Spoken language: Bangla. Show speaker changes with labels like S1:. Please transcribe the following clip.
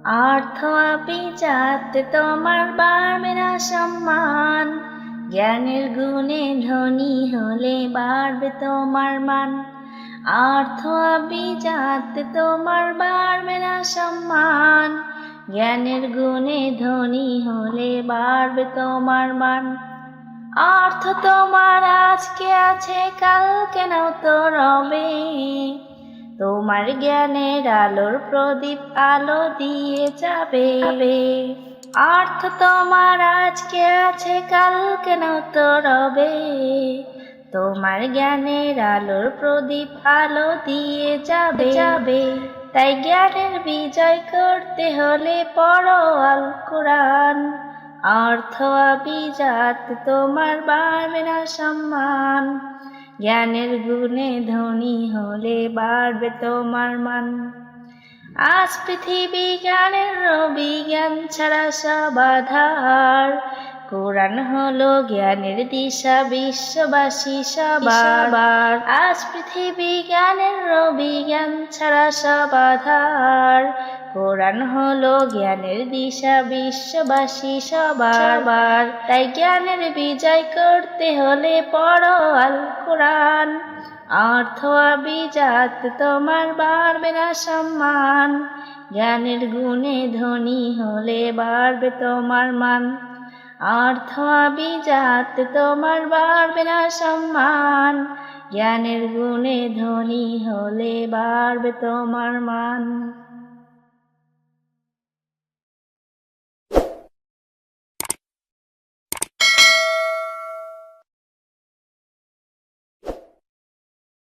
S1: অর্থ আভিজাত্যে তোমার বাড়বে না সম্মান, জ্ঞানের গুণে ধনী হলে বাড়বে তোমার মান। অর্থ আভিজাত্যে তোমার বাড়বে না সম্মান, জ্ঞানের গুণে ধনী হলে বাড়বে তোমার মান। অর্থ তোমার আজকে আছে কালকে নাও তো রবে, তোমার জ্ঞানের আলোর প্রদীপ আলো দিয়ে যাবে। অর্থ তোমার আজকে আছে কালকে নাও তো রবে, তোমার জ্ঞানের আলোর প্রদীপ আলো দিয়ে যাবে। তাই জ্ঞানের বিজয় করতে হলে পড়ো আল কোরআন। অর্থ আভিজাত তোমার বাড়বে না সম্মান, জ্ঞানের গুণে ধনী হলে বাড়বে তোমার মান। আজ পৃথিবী জ্ঞানের অভিজ্ঞান ছাড়া সব আধার, কোরআন হলো জ্ঞানের দিশা বিশ্ববাসী সবার। আজ পৃথিবী জ্ঞানের অভিজ্ঞান ছাড়া সব আধার, কোরআন হলো জ্ঞানের দিশা বিশ্ববাসী সবার। তাই জ্ঞানের বিজয় করতে হলে পড়ো আল কোরআন। অর্থ আভিজাত তোমার বাড়বে না সম্মান, জ্ঞানের গুণে ধনী হলে বাড়বে তোমার মান। অর্থ আভিজাত তোমার বাড়বে না সম্মান, জ্ঞানের গুণে ধনী হলে বাড়বে তোমার মান।